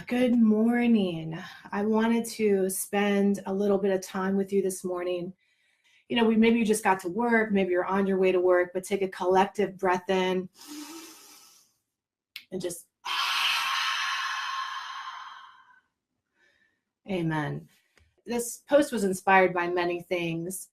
Good morning. I wanted to spend a little bit of time with you this morning. We maybe you just got to work, maybe you're on your way to work, but take a collective breath in and just amen. This post was inspired by many things.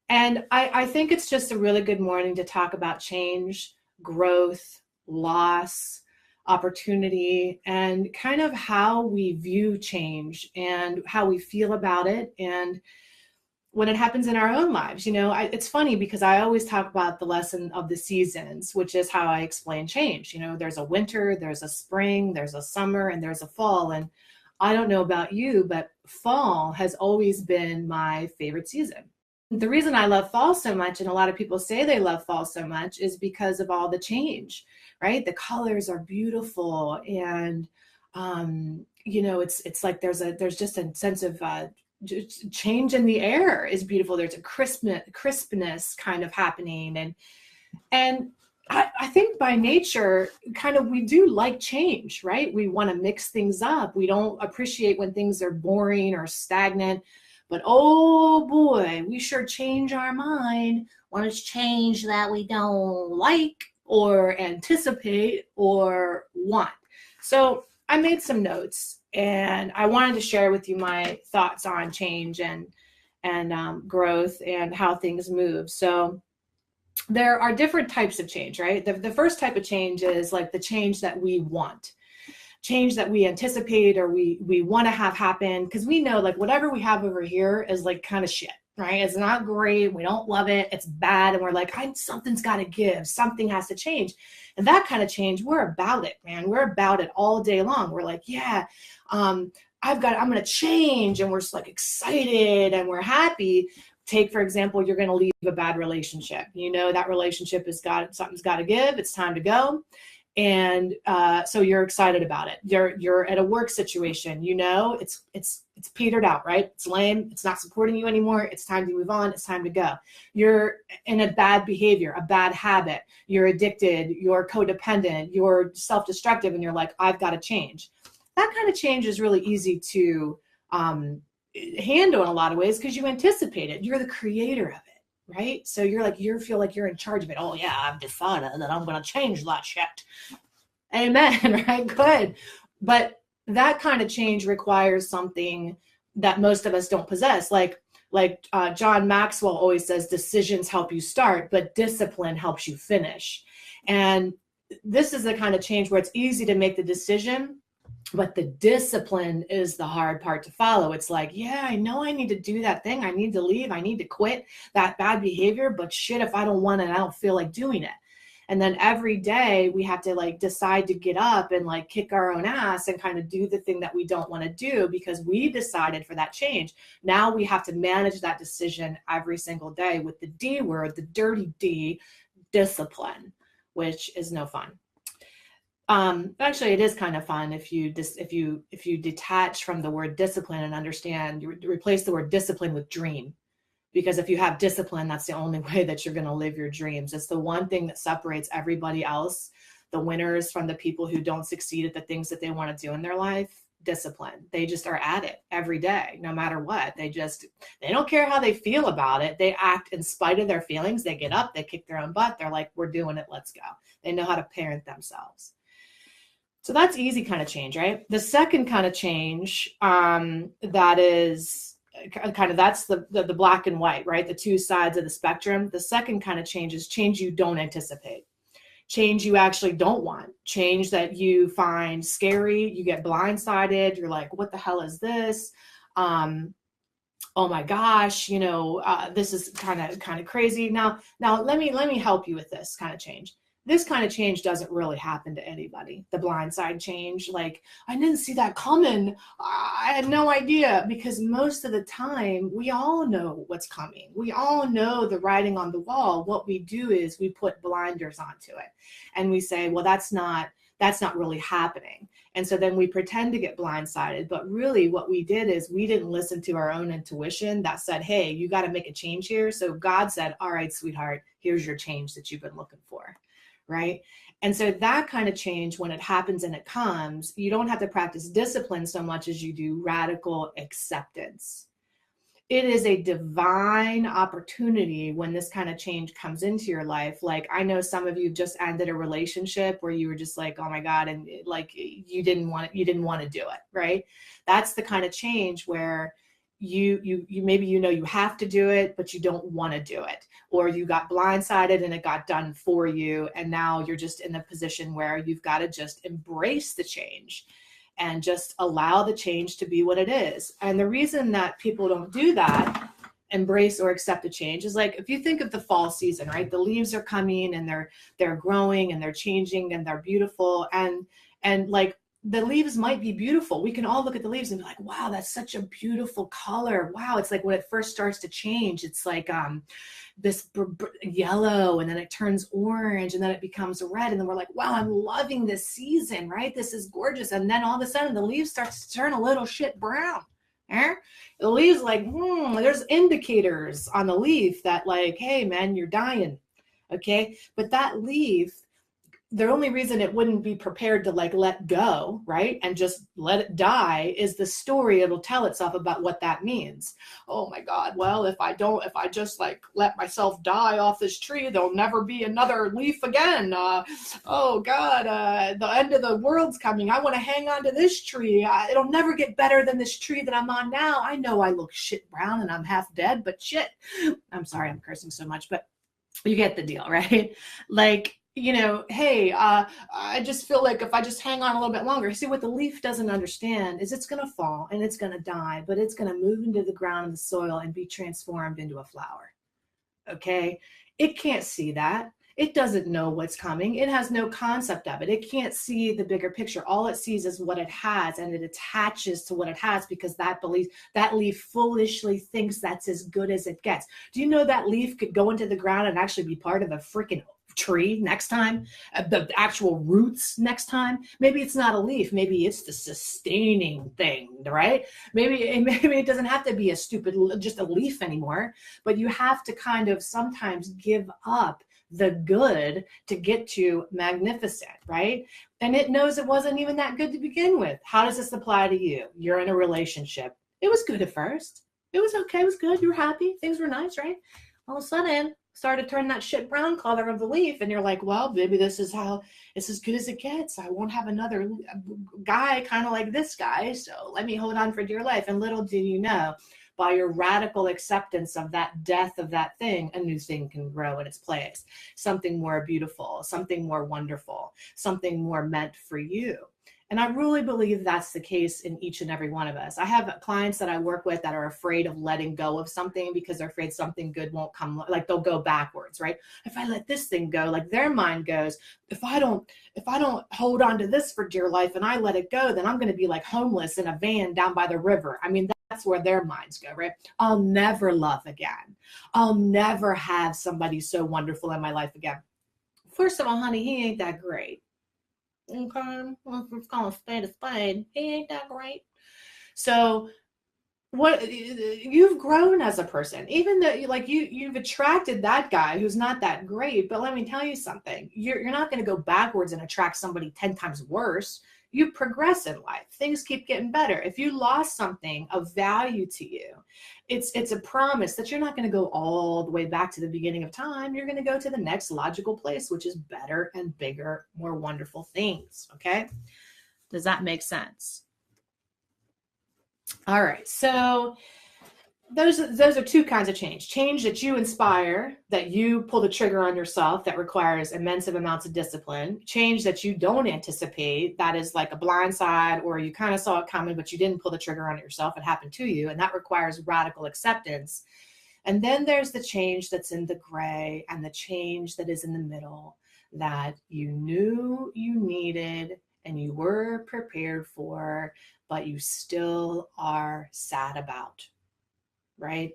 And I think it's just a really good morning to talk about change, growth, loss, opportunity, and kind of how we view change and how we feel about it. And when it happens in our own lives, it's funny because I always talk about the lesson of the seasons, which is how I explain change. There's a winter, there's a spring, there's a summer, and there's a fall. And I don't know about you, but fall has always been my favorite season. The reason I love fall so much, and a lot of people say they love fall so much, is because of all the change, right? The colors are beautiful, and it's like there's just a sense of change in the air is beautiful. There's a crispness kind of happening, and I think by nature, kind of, we do like change, right? We want to mix things up. We don't appreciate when things are boring or stagnant. But oh boy, we sure change our mind when it's change that we don't like or anticipate or want. So I made some notes and I wanted to share with you my thoughts on change and growth and how things move. So there are different types of change, right? The first type of change is like the change that we want. Change that we anticipate or we want to have happen, because we know like whatever we have over here is like kind of shit, right? It's not great. We don't love it. It's bad. And we're like, something's got to give. Something has to change. And that kind of change, we're about it, man. We're about it all day long. We're like, yeah, I'm going to change. And we're just like excited and we're happy. Take, for example, you're going to leave a bad relationship. That relationship something's got to give. It's time to go. And so you're excited about it. You're at a work situation, it's petered out, right? It's lame. It's not supporting you anymore. It's time to move on. It's time to go. You're in a bad behavior, a bad habit. You're addicted. You're codependent. You're self-destructive, and you're like, I've got to change. That kind of change is really easy to handle in a lot of ways because you anticipate it. You're the creator of it. Right? So you feel like you're in charge of it. Oh yeah, I've decided that I'm going to change that shit. Amen. Right? Good. But that kind of change requires something that most of us don't possess. Like John Maxwell always says, decisions help you start, but discipline helps you finish. And this is the kind of change where it's easy to make the decision, but the discipline is the hard part to follow. It's like, yeah, I know I need to do that thing. I need to leave. I need to quit that bad behavior. But shit, if I don't want it, I don't feel like doing it. And then every day we have to like decide to get up and like kick our own ass and kind of do the thing that we don't want to do because we decided for that change. Now we have to manage that decision every single day with the D word, the dirty D, discipline, which is no fun. Actually, it is kind of fun if you detach from the word discipline and understand, you replace the word discipline with dream. Because if you have discipline, that's the only way that you're going to live your dreams. It's the one thing that separates everybody else, the winners, from the people who don't succeed at the things that they want to do in their life. Discipline. They just are at it every day, no matter what. They don't care how they feel about it. They act in spite of their feelings. They get up, they kick their own butt. They're like, we're doing it. Let's go. They know how to parent themselves. So that's easy kind of change, right? The second kind of change that is kind of, that's the black and white, right? The two sides of the spectrum. The second kind of change is change you don't anticipate. Change you actually don't want. Change that you find scary. You get blindsided. You're like, what the hell is this? Oh my gosh, this is kind of crazy. Now let me help you with this kind of change. This kind of change doesn't really happen to anybody. The blindside change, like, I didn't see that coming. I had no idea, because most of the time we all know what's coming. We all know the writing on the wall. What we do is we put blinders onto it and we say, well, that's not really happening. And so then we pretend to get blindsided. But really what we did is we didn't listen to our own intuition that said, hey, you got to make a change here. So God said, all right, sweetheart, here's your change that you've been looking for. Right. And so that kind of change, when it happens and it comes, you don't have to practice discipline so much as you do radical acceptance. It is a divine opportunity when this kind of change comes into your life. Like, I know some of you just ended a relationship where you were just like, oh my God, and like you didn't want to do it, right? That's the kind of change where you maybe you have to do it, but you don't want to do it, or you got blindsided and it got done for you, and now you're just in a position where you've got to just embrace the change and just allow the change to be what it is. And the reason that people don't do that, embrace or accept the change, is like, if you think of the fall season, right? The leaves are coming and they're growing and they're changing and they're beautiful. And like, the leaves might be beautiful. We can all look at the leaves and be like, wow, that's such a beautiful color. Wow. It's like when it first starts to change, it's like this yellow, and then it turns orange, and then it becomes red. And then we're like, wow, I'm loving this season, right? This is gorgeous. And then all of a sudden the leaves starts to turn a little shit brown. The leaves like, there's indicators on the leaf that like, hey man, you're dying. Okay. But that leaf, the only reason it wouldn't be prepared to like let go, right, and just let it die, is the story it'll tell itself about what that means. Oh my God, well, if I just like let myself die off this tree, there'll never be another leaf again. Oh God, the end of the world's coming. I want to hang on to this tree. It'll never get better than this tree that I'm on now. I know I look shit brown and I'm half dead, but shit. I'm sorry I'm cursing so much, but you get the deal, right? Like, hey, I just feel like if I just hang on a little bit longer, see, what the leaf doesn't understand is it's going to fall and it's going to die, but it's going to move into the ground and the soil and be transformed into a flower. Okay. It can't see that. It doesn't know what's coming. It has no concept of it. It can't see the bigger picture. All it sees is what it has, and it attaches to what it has because that leaf foolishly thinks that's as good as it gets. Do you know that leaf could go into the ground and actually be part of a freaking tree next time, the actual roots next time? Maybe it's not a leaf, maybe it's the sustaining thing, right? Maybe it doesn't have to be just a leaf anymore, but you have to kind of sometimes give up the good to get to magnificent, right? And it knows it wasn't even that good to begin with. How does this apply to you? You're in a relationship. It was good at first. It was okay. It was good. You were happy. Things were nice, right? All of a sudden, started turning that shit brown color of the leaf, and you're like, well, maybe this is as good as it gets. I won't have another guy kind of like this guy, so let me hold on for dear life. And little do you know, by your radical acceptance of that death of that thing, a new thing can grow in its place. Something more beautiful, something more wonderful, something more meant for you. And I really believe that's the case in each and every one of us. I have clients that I work with that are afraid of letting go of something because they're afraid something good won't come. Like, they'll go backwards, right? If I let this thing go, like their mind goes, if I don't hold on to this for dear life and I let it go, then I'm going to be like homeless in a van down by the river. I mean, that's where their minds go, right? I'll never love again. I'll never have somebody so wonderful in my life again. First of all, honey, he ain't that great. Okay, well, it's called a spade. He ain't that great. So what, you've grown as a person, even though you've attracted that guy who's not that great. But let me tell you something, you're not going to go backwards and attract somebody 10 times worse. You progress in life. Things keep getting better. If you lost something of value to you, it's a promise that you're not going to go all the way back to the beginning of time. You're going to go to the next logical place, which is better and bigger, more wonderful things. Okay? Does that make sense? All right. So those are two kinds of change that you inspire, that you pull the trigger on yourself, that requires immense amounts of discipline. Change that you don't anticipate, that is like a blind side, or you kind of saw it coming but you didn't pull the trigger on it yourself, it happened to you, and that requires radical acceptance. And then there's the change that's in the gray, and the change that is in the middle, that you knew you needed and you were prepared for, but you still are sad about. Right?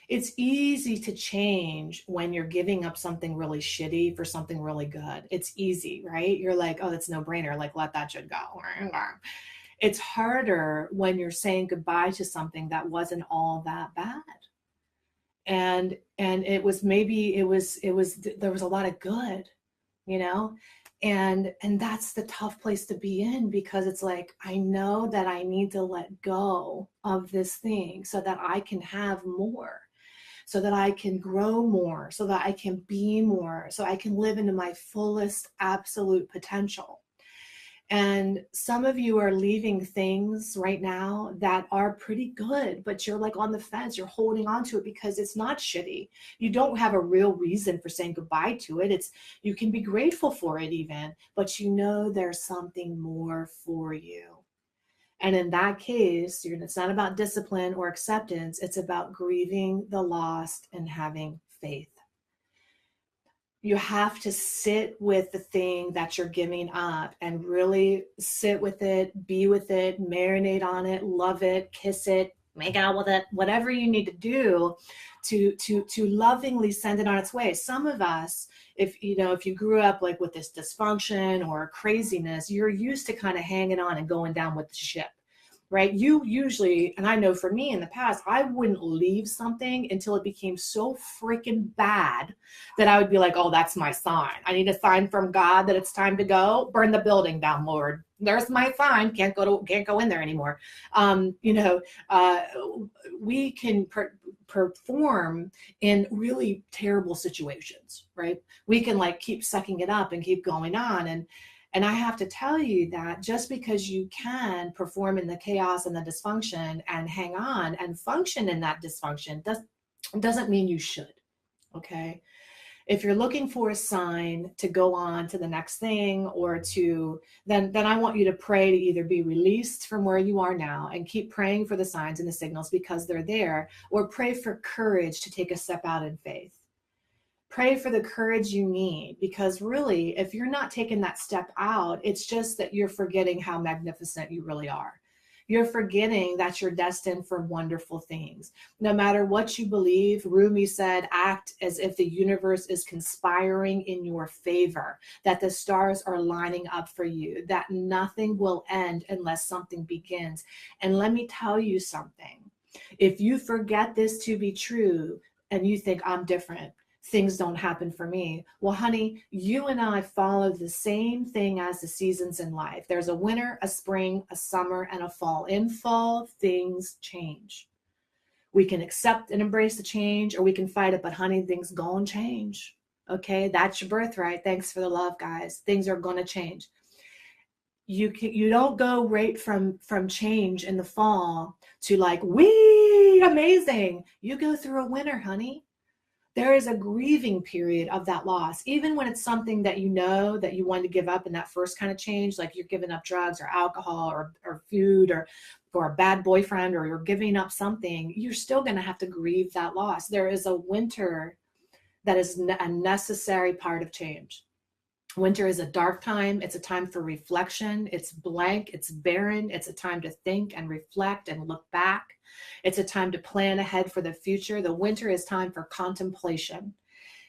It's easy to change when you're giving up something really shitty for something really good. It's easy, right? You're like, oh, that's no brainer. Like, let that shit go. It's harder when you're saying goodbye to something that wasn't all that bad. And there was a lot of good, And that's the tough place to be in, because it's like, I know that I need to let go of this thing so that I can have more, so that I can grow more, so that I can be more, so I can live into my fullest absolute potential. And some of you are leaving things right now that are pretty good, but you're like on the fence. You're holding on to it because it's not shitty. You don't have a real reason for saying goodbye to it. You can be grateful for it even, but you know there's something more for you. And in that case, it's not about discipline or acceptance. It's about grieving the lost and having faith. You have to sit with the thing that you're giving up and really sit with it, be with it, marinate on it, love it, kiss it, make out with it, whatever you need to do to lovingly send it on its way. Some of us, if you grew up like with this dysfunction or craziness, you're used to kind of hanging on and going down with the ship. Right? You usually, and I know for me in the past, I wouldn't leave something until it became so freaking bad that I would be like, oh, that's my sign. I need a sign from God that it's time to go. Burn the building down, Lord. There's my sign. Can't go in there anymore. We can perform in really terrible situations, right? We can like keep sucking it up and keep going on. And I have to tell you that just because you can perform in the chaos and the dysfunction and hang on and function in that dysfunction doesn't mean you should, okay? If you're looking for a sign to go on to the next thing or then I want you to pray to either be released from where you are now and keep praying for the signs and the signals because they're there, or pray for courage to take a step out in faith. Pray for the courage you need, because really, if you're not taking that step out, it's just that you're forgetting how magnificent you really are. You're forgetting that you're destined for wonderful things. No matter what you believe, Rumi said, act as if the universe is conspiring in your favor, that the stars are lining up for you, that nothing will end unless something begins. And let me tell you something. If you forget this to be true and you think I'm different, things don't happen for me. Well, honey, you and I follow the same thing as the seasons in life. There's a winter, a spring, a summer, and a fall. In fall, things change. We can accept and embrace the change, or we can fight it, but honey, things gonna change. Okay, that's your birthright. Thanks for the love, guys. Things are gonna change. You don't go right from change in the fall to like, wee, amazing. You go through a winter, honey. There is a grieving period of that loss, even when it's something that you know that you want to give up in that first kind of change, like you're giving up drugs or alcohol or food or a bad boyfriend, or you're giving up something, you're still going to have to grieve that loss. There is a winter that is a necessary part of change. Winter is a dark time. It's a time for reflection. It's blank. It's barren. It's a time to think and reflect and look back. It's a time to plan ahead for the future. The winter is time for contemplation.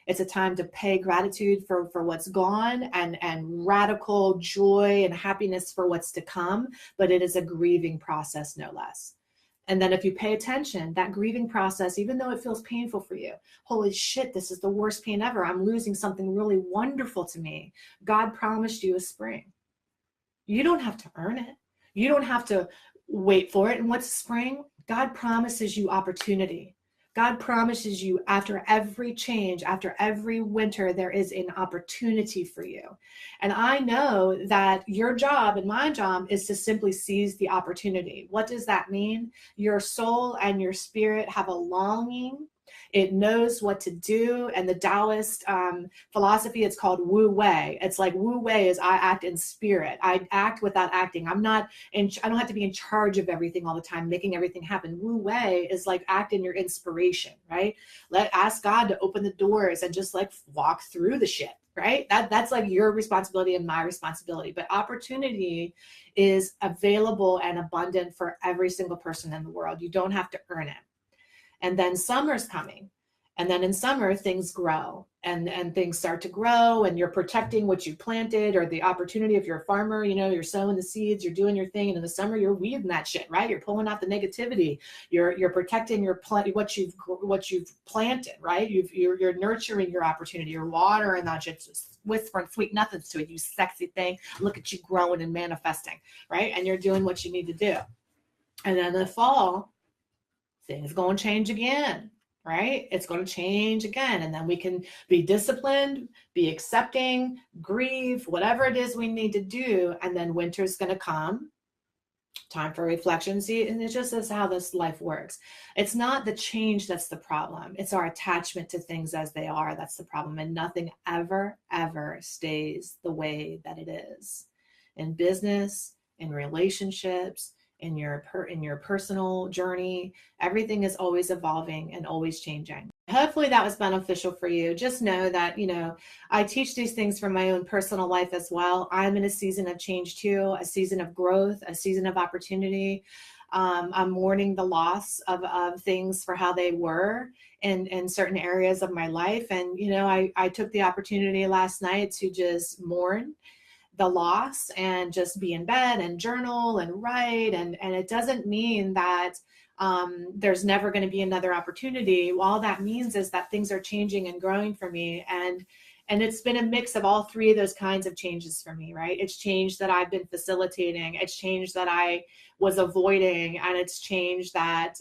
It's a time to pay gratitude for what's gone and radical joy and happiness for what's to come. But it is a grieving process, no less. And then if you pay attention, that grieving process, even though it feels painful for you, holy shit, this is the worst pain ever. I'm losing something really wonderful to me. God promised you a spring. You don't have to earn it. You don't have to wait for it. And what's spring? God promises you opportunity. God promises you after every change, after every winter, there is an opportunity for you. And I know that your job and my job is to simply seize the opportunity. What does that mean? Your soul and your spirit have a longing. It knows what to do. And the Taoist philosophy, it's called Wu Wei. It's like Wu Wei is I act in spirit. I act without acting. I don't have to be in charge of everything all the time, making everything happen. Wu Wei is like act in your inspiration, right? Ask God to open the doors and just like walk through the shit, right? That's like your responsibility and my responsibility. But opportunity is available and abundant for every single person in the world. You don't have to earn it. And then summer's coming. And then in summer, things grow and things start to grow, and you're protecting what you planted or the opportunity. If you're a farmer, you know, you're sowing the seeds, you're doing your thing. And in the summer, you're weeding that shit, right? You're pulling out the negativity. You're protecting your what you've planted, right? You're nurturing your opportunity. You're watering that shit, just whispering sweet nothings to it. You sexy thing. Look at you growing and manifesting, right? And you're doing what you need to do. And then in the fall, things going to change again, right? It's going to change again. And then we can be disciplined, be accepting, grieve, whatever it is we need to do. And then winter's going to come, time for reflection. See, and it just is how this life works. It's not the change that's the problem. It's our attachment to things as they are. That's the problem. And nothing ever, ever stays the way that it is. In business, in relationships, in your personal journey, everything is always evolving and always changing. Hopefully that was beneficial for you. Just know that, you know, I teach these things from my own personal life as well. I'm in a season of change too, a season of growth, a season of opportunity. I'm mourning the loss of things for how they were in certain areas of my life. And, you know, I took the opportunity last night to just mourn the loss and just be in bed and journal and write. And it doesn't mean that there's never going to be another opportunity. All that means is that things are changing and growing for me. And it's been a mix of all three of those kinds of changes for me, right? It's change that I've been facilitating. It's change that I was avoiding. And it's change that,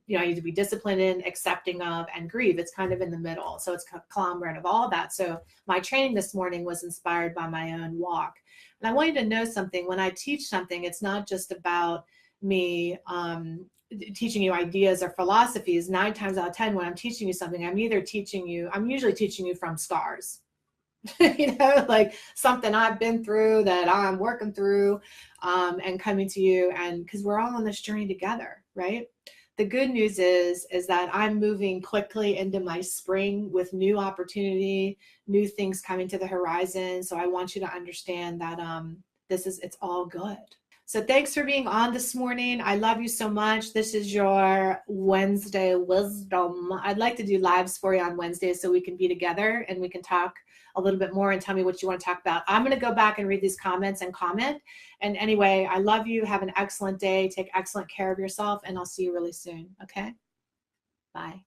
you know, I need to be disciplined in, accepting of, and grieve. It's kind of in the middle. So it's a conglomerate of all that. So my training this morning was inspired by my own walk. And I want you to know something. When I teach something, it's not just about me teaching you ideas or philosophies. 9 times out of 10, when I'm teaching you something, I'm usually teaching you from scars, you know, like something I've been through that I'm working through, and coming to you. And because we're all on this journey together, right? The good news is that I'm moving quickly into my spring with new opportunity, new things coming to the horizon. So I want you to understand that it's all good. So thanks for being on this morning. I love you so much. This is your Wednesday wisdom. I'd like to do lives for you on Wednesdays so we can be together and we can talk a little bit more and tell me what you want to talk about. I'm going to go back and read these comments and comment. And anyway, I love you. Have an excellent day. Take excellent care of yourself, and I'll see you really soon. Okay? Bye.